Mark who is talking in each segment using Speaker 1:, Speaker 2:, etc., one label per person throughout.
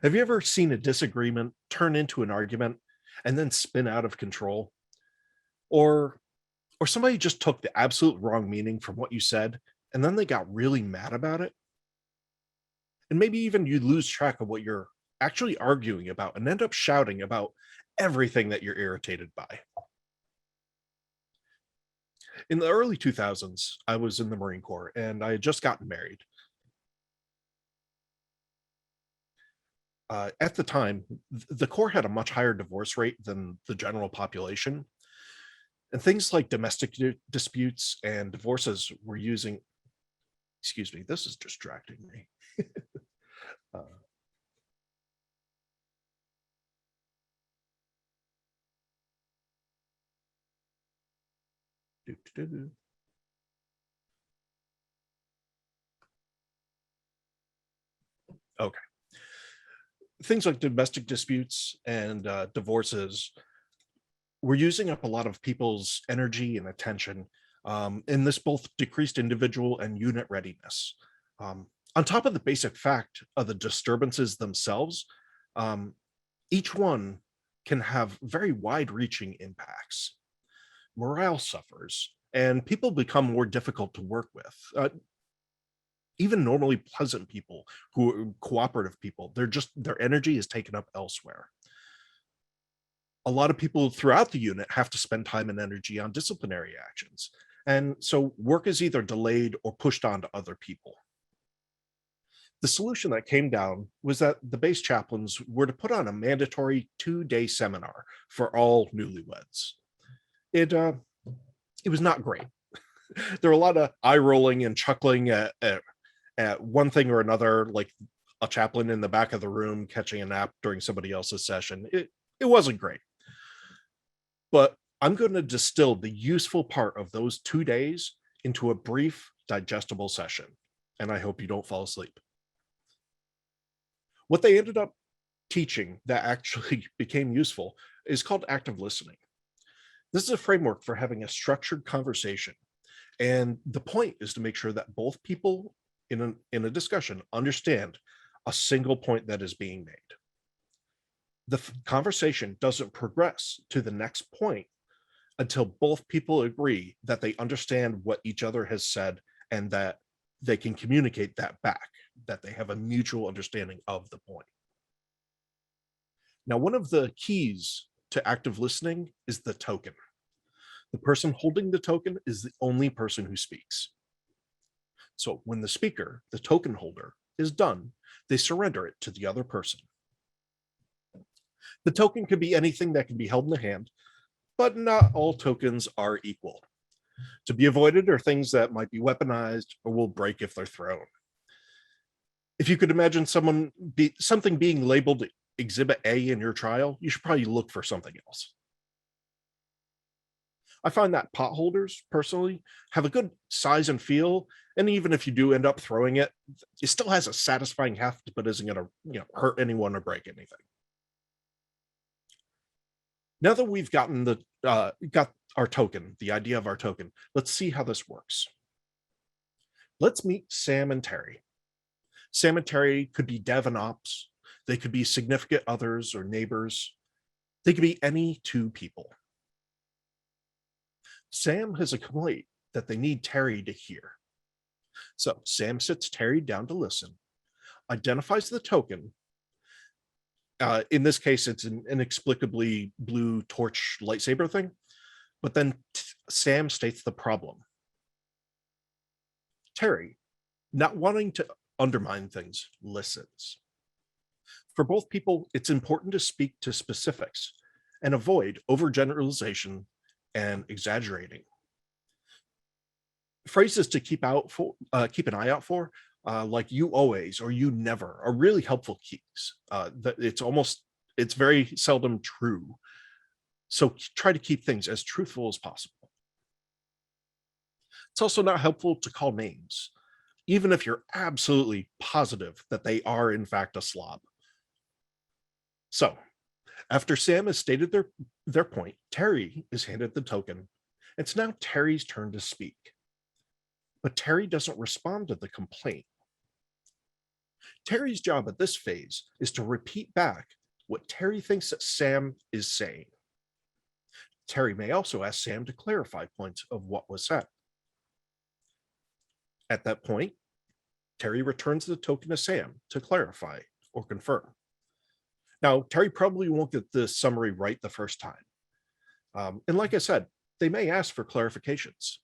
Speaker 1: Have you ever seen a disagreement turn into an argument and then spin out of control? Or or somebody just took the absolute wrong meaning from what you said and then they got really mad about it? And maybe even you lose track of what you're actually arguing about and end up shouting about everything that you're irritated by. In the early 2000s, I was in the Marine Corps and I had just gotten married. At the time, the Corps had a much higher divorce rate than the general population. And things like domestic disputes and divorces were using, excuse me, this is distracting me. uh, doo, doo, doo. Okay. Things like domestic disputes and divorces were using up a lot of people's energy and attention. And this both decreased individual and unit readiness. Um, on top of the basic fact of the disturbances themselves, um, each one can have very wide reaching impacts. Morale suffers, and people become more difficult to work with. Even normally pleasant people who are cooperative people, their energy is taken up elsewhere. A lot of people throughout the unit have to spend time and energy on disciplinary actions. And so work is either delayed or pushed on to other people. The solution that came down was that the base chaplains were to put on a mandatory 2-day seminar for all newlyweds. It was not great. There were a lot of eye rolling and chuckling at one thing or another, like a chaplain in the back of the room catching a nap during somebody else's session. It wasn't great. But I'm going to distill the useful part of those 2 days into a brief, digestible session. And I hope you don't fall asleep. What they ended up teaching that actually became useful is called active listening. This is a framework for having a structured conversation. And the point is to make sure that both people in a discussion understand a single point that is being made. The conversation doesn't progress to the next point until both people agree that they understand what each other has said and that they can communicate that back, that they have a mutual understanding of the point. Now, one of the keys to active listening is the token. The person holding the token is the only person who speaks. So when the speaker, the token holder, is done, they surrender it to the other person. The token could be anything that can be held in the hand, but not all tokens are equal. To be avoided are things that might be weaponized or will break if they're thrown. If you could imagine something being labeled Exhibit A in your trial, you should probably look for something else. I find that pot holders, personally, have a good size and feel, and even if you do end up throwing it, it still has a satisfying heft, but isn't going to hurt anyone or break anything. Now that we've got our token, the idea of our token, let's see how this works. Let's meet Sam and Terry. Sam and Terry could be dev and ops. They could be significant others or neighbors. They could be any two people. Sam has a complaint that they need Terry to hear. So Sam sits Terry down to listen, identifies the token. In this case, it's an inexplicably blue torch lightsaber thing. But then Sam states the problem. Terry, not wanting to undermine things, listens. For both people, it's important to speak to specifics and avoid overgeneralization and exaggerating. Phrases to keep an eye out for, like "you always" or "you never," are really helpful keys. It's very seldom true. So try to keep things as truthful as possible. It's also not helpful to call names, even if you're absolutely positive that they are in fact a slob. So after Sam has stated their point, Terry is handed the token. It's now Terry's turn to speak. But Terry doesn't respond to the complaint. Terry's job at this phase is to repeat back what Terry thinks that Sam is saying. Terry may also ask Sam to clarify points of what was said. At that point, Terry returns the token to Sam to clarify or confirm. Now, Terry probably won't get the summary right the first time. And like I said, they may ask for clarifications.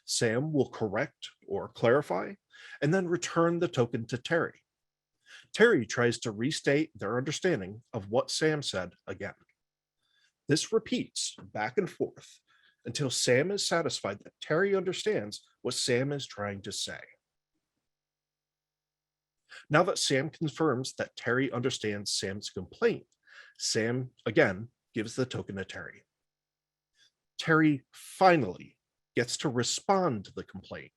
Speaker 1: Sam will correct or clarify and then return the token to Terry. Terry tries to restate their understanding of what Sam said again. This repeats back and forth until Sam is satisfied that Terry understands what Sam is trying to say. Now that Sam confirms that Terry understands Sam's complaint, Sam again gives the token to Terry. Terry finally gets to respond to the complaint.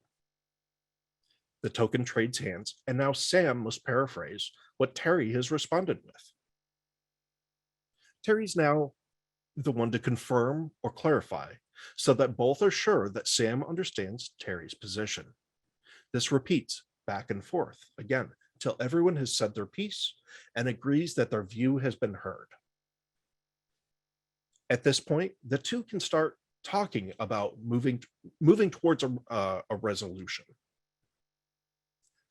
Speaker 1: The token trades hands, and now Sam must paraphrase what Terry has responded with. Terry's now the one to confirm or clarify so that both are sure that Sam understands Terry's position. This repeats back and forth again until everyone has said their piece and agrees that their view has been heard. At this point, the two can start talking about moving towards a resolution.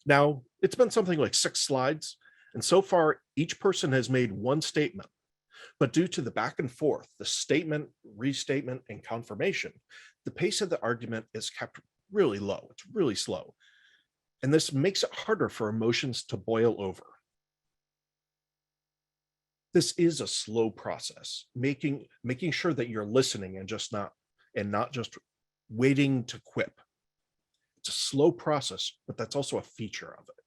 Speaker 1: Now, it's been something like 6 slides, and so far each person has made one statement. But due to the back and forth, the statement, restatement, and confirmation, the pace of the argument is kept really low. It's really slow. And this makes it harder for emotions to boil over. This is a slow process, making sure that you're listening and not just waiting to quip. It's a slow process, but that's also a feature of it.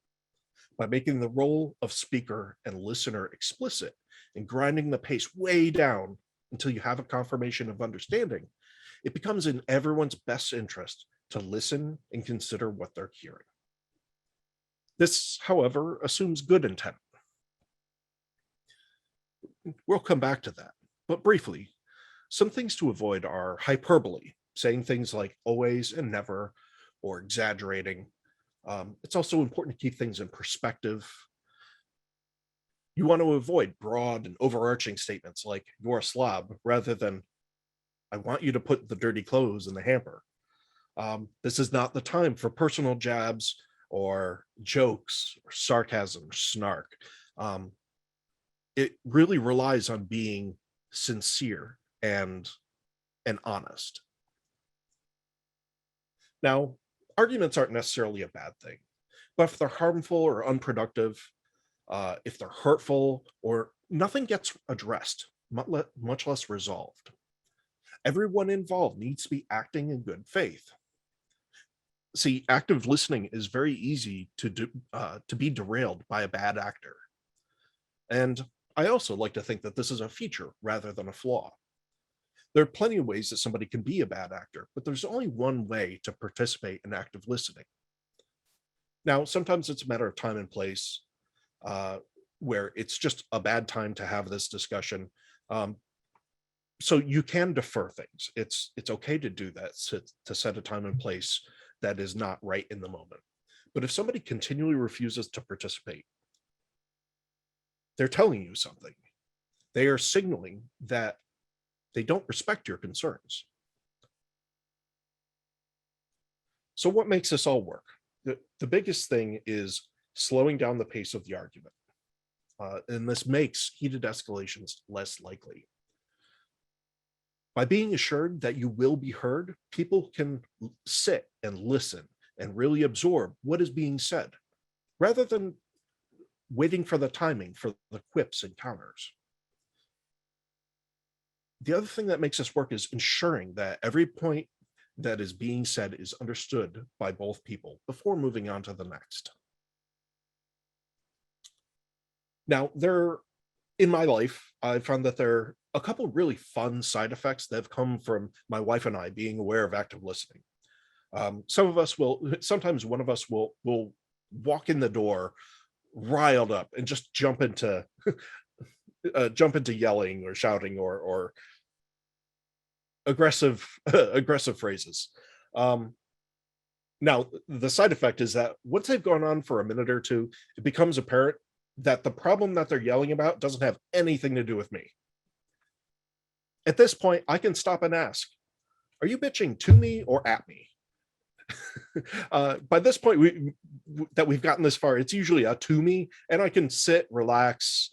Speaker 1: By making the role of speaker and listener explicit and grinding the pace way down until you have a confirmation of understanding, it becomes in everyone's best interest to listen and consider what they're hearing. This, however, assumes good intent. We'll come back to that, but briefly, some things to avoid are hyperbole, saying things like always and never, or exaggerating. It's also important to keep things in perspective. You want to avoid broad and overarching statements like you're a slob rather than I want you to put the dirty clothes in the hamper. This is not the time for personal jabs or jokes or sarcasm or snark. It really relies on being sincere and honest. Now, arguments aren't necessarily a bad thing, but if they're harmful or unproductive, if they're hurtful or nothing gets addressed, much less resolved, everyone involved needs to be acting in good faith. See, active listening is very easy to be derailed by a bad actor. And I also like to think that this is a feature rather than a flaw. There are plenty of ways that somebody can be a bad actor, but there's only one way to participate in active listening. Now, sometimes it's a matter of time and place, where it's just a bad time to have this discussion. So you can defer things. It's okay to do that, to set a time and place that is not right in the moment. But if somebody continually refuses to participate, they're telling you something. They are signaling that they don't respect your concerns. So what makes this all work? The biggest thing is slowing down the pace of the argument. And this makes heated escalations less likely. By being assured that you will be heard, people can sit and listen and really absorb what is being said, rather than waiting for the timing for the quips and counters. The other thing that makes this work is ensuring that every point that is being said is understood by both people before moving on to the next. Now, in my life, I found that there are a couple really fun side effects that have come from my wife and I being aware of active listening. Sometimes one of us will walk in the door riled up and just jump into yelling or shouting or aggressive phrases. Now, the side effect is that once they've gone on for a minute or two, it becomes apparent that the problem that they're yelling about doesn't have anything to do with me. At this point, I can stop and ask, are you bitching to me or at me? By this point, we've gotten this far, it's usually a to me, and I can sit, relax,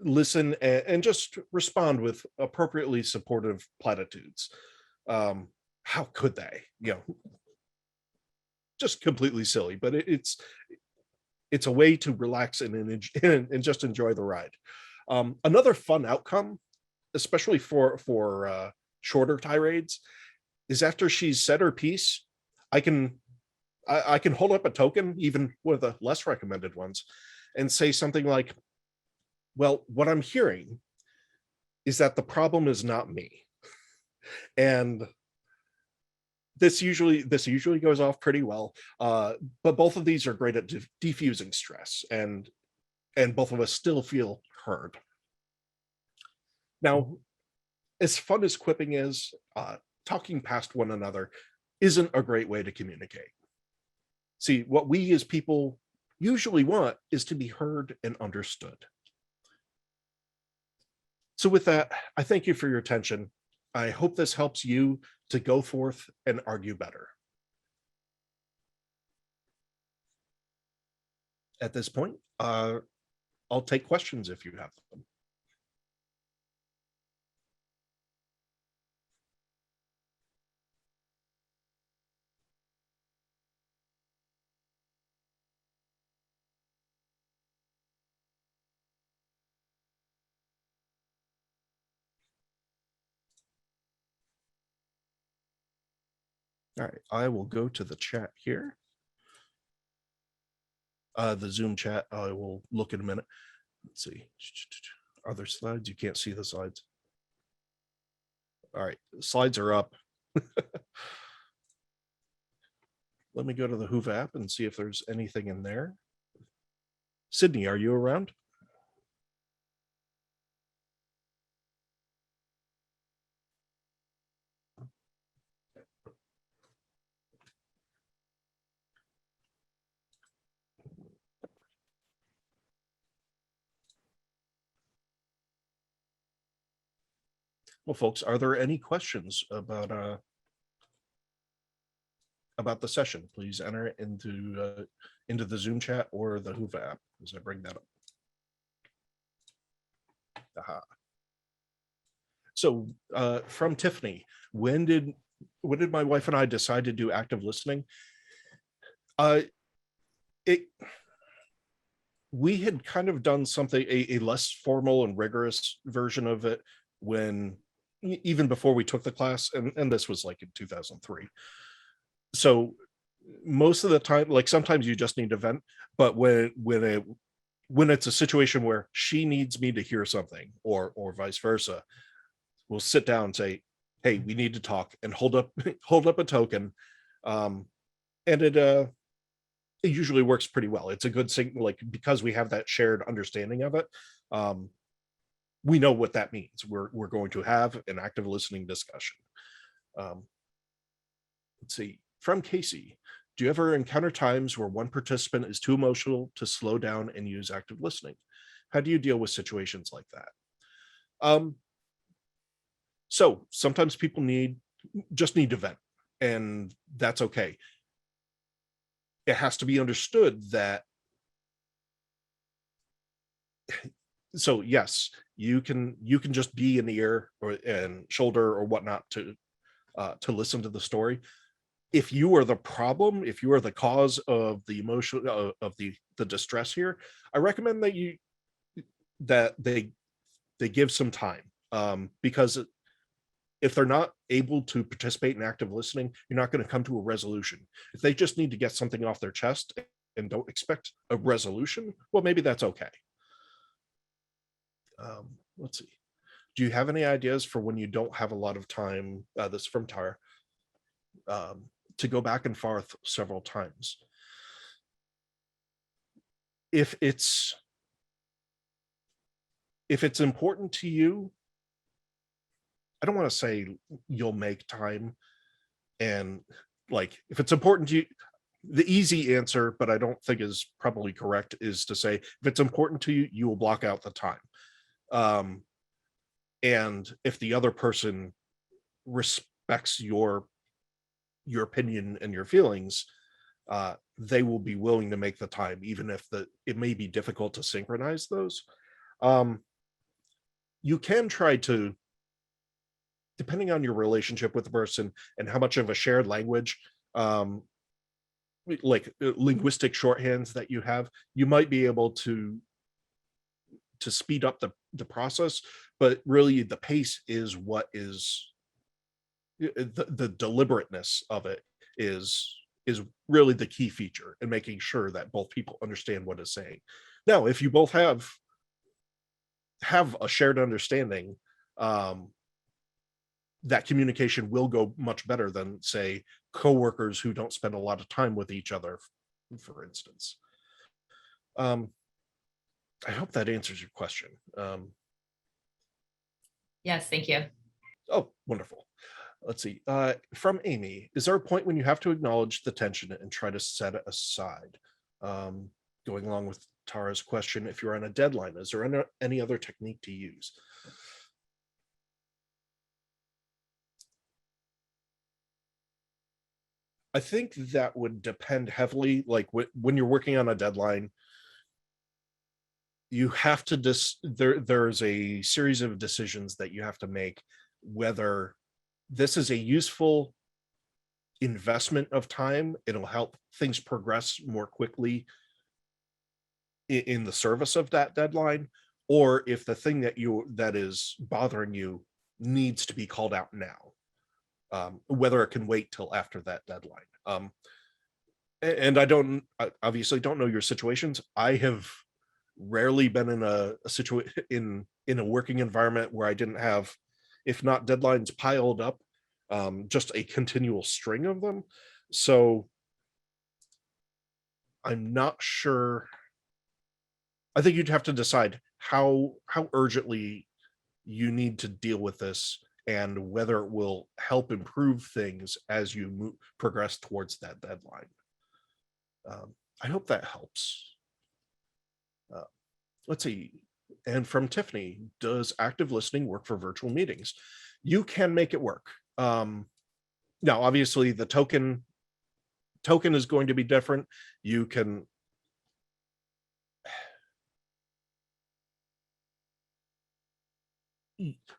Speaker 1: listen, and just respond with appropriately supportive platitudes. How could they? Just completely silly, but it's a way to relax and just enjoy the ride. Another fun outcome, especially for shorter tirades, is after she's said her piece, I can hold up a token, even one of the less recommended ones, and say something like, well, what I'm hearing is that the problem is not me. And this usually goes off pretty well. But both of these are great at diffusing stress, and both of us still feel heard. Now, as fun as quipping is, talking past one another isn't a great way to communicate. See, what we as people usually want is to be heard and understood. So with that, I thank you for your attention. I hope this helps you to go forth and argue better. At this point, I'll take questions if you have them. All right, I will go to the chat here. The Zoom chat, I will look in a minute. Let's see. Are there slides? You can't see the slides. All right, slides are up. Let me go to the Hoova app and see if there's anything in there. Sydney, are you around? Well, folks, are there any questions about the session? Please enter it into the Zoom chat or the Hoova app as I bring that up. Aha. So from Tiffany, when did my wife and I decide to do active listening? We had kind of done something, a less formal and rigorous version of it when, even before we took the class, and this was like in 2003. So most of the time, like sometimes you just need to vent, but when it's a situation where she needs me to hear something or vice versa, we'll sit down and say, hey, we need to talk, and hold up a token. And it usually works pretty well. It's a good signal, like, because we have that shared understanding of it. We know what that means. We're going to have an active listening discussion. Let's see, from Casey, do you ever encounter times where one participant is too emotional to slow down and use active listening? How do you deal with situations like that? So sometimes people just need to vent, and that's okay. It has to be understood that, so yes, you can just be an ear and shoulder or whatnot to listen to the story. If you are the problem, if you are the cause of the emotion, of the distress here, I recommend that they give some time, because if they're not able to participate in active listening, you're not going to come to a resolution. If they just need to get something off their chest and don't expect a resolution, well, maybe that's okay. Let's see. Do you have any ideas for when you don't have a lot of time? This is from Tara. To go back and forth several times. If it's important to you, I don't want to say you'll make time, and like, if it's important to you, the easy answer, but I don't think is probably correct, is to say, if it's important to you, you will block out the time. And if the other person respects your opinion and your feelings, they will be willing to make the time, even if it may be difficult to synchronize those. You can try to, depending on your relationship with the person and how much of a shared language, like linguistic shorthands that you have, you might be able to speed up the process, but really the pace is what is the deliberateness of it is really the key feature in making sure that both people understand what it's saying. Now, if you both have a shared understanding, that communication will go much better than, say, coworkers who don't spend a lot of time with each other, for instance. I hope that answers your question.
Speaker 2: Yes, thank you.
Speaker 1: Oh, wonderful. Let's see. From Amy, is there a point when you have to acknowledge the tension and try to set it aside? Going along with Tara's question, if you're on a deadline, is there any other technique to use? I think that would depend heavily, like when you're working on a deadline, you have to there's a series of decisions that you have to make, whether this is a useful investment of time, it'll help things progress more quickly in the service of that deadline, or if the thing that is bothering you needs to be called out now, whether it can wait till after that deadline. And I obviously don't know your situations. I have rarely been in a situation in a working environment where I didn't have, if not deadlines piled up, just a continual string of them. So I'm not sure. I think you'd have to decide how urgently you need to deal with this and whether it will help improve things as you progress towards that deadline. I hope that helps. Let's see. And from Tiffany, does active listening work for virtual meetings? You can make it work. Now, obviously, the token is going to be different. You can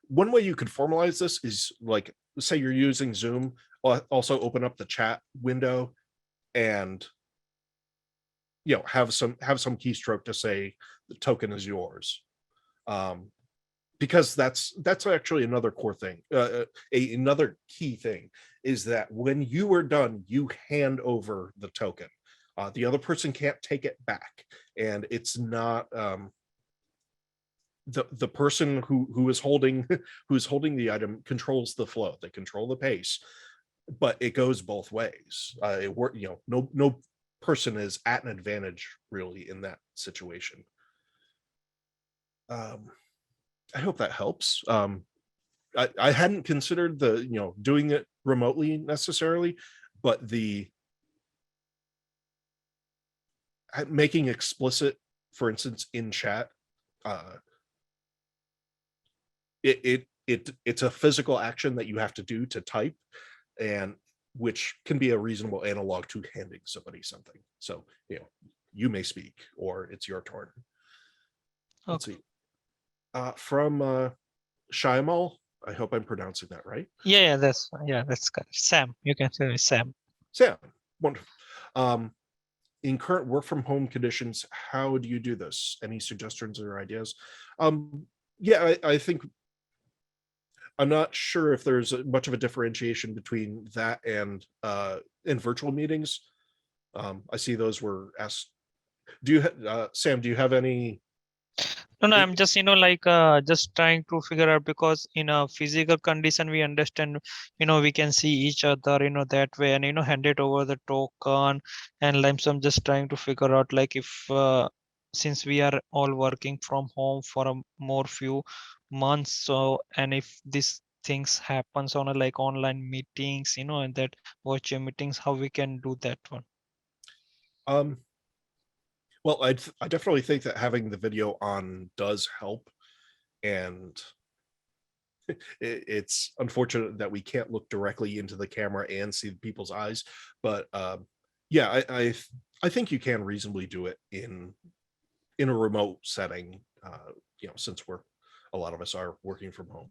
Speaker 1: one way you could formalize this is, like, say you're using Zoom, also open up the chat window and have some keystroke to say the token is yours, because that's actually another core thing. Another key thing is that when you are done, you hand over the token. The other person can't take it back, and it's not the person who is holding the item controls the flow. They control the pace, but it goes both ways. No person is at an advantage really in that situation. I hope that helps. I hadn't considered doing it remotely necessarily, but the making explicit, for instance, in chat, it's a physical action that you have to do to type, and which can be a reasonable analog to handing somebody something. So you may speak, or it's your turn. Let's see. From Shaimal, I hope I'm pronouncing that right.
Speaker 3: Yeah, that's correct. Sam, you can say Sam.
Speaker 1: Sam, wonderful. In current work from home conditions, how do you do this? Any suggestions or ideas? Yeah, I think I'm not sure if there's much of a differentiation between that and in virtual meetings. I see those were asked. Do you, Sam? Do you have any?
Speaker 3: No, I'm just just trying to figure out, because in a physical condition we understand, we can see each other, that way, and hand it over the token, and so I'm just trying to figure out, like, if since we are all working from home for a more few months, so and if this things happens on a like online meetings, and that virtual meetings, how we can do that one.
Speaker 1: Um, well, I definitely think that having the video on does help, and it's unfortunate that we can't look directly into the camera and see people's eyes, but yeah, I think you can reasonably do it in a remote setting, since a lot of us are working from home.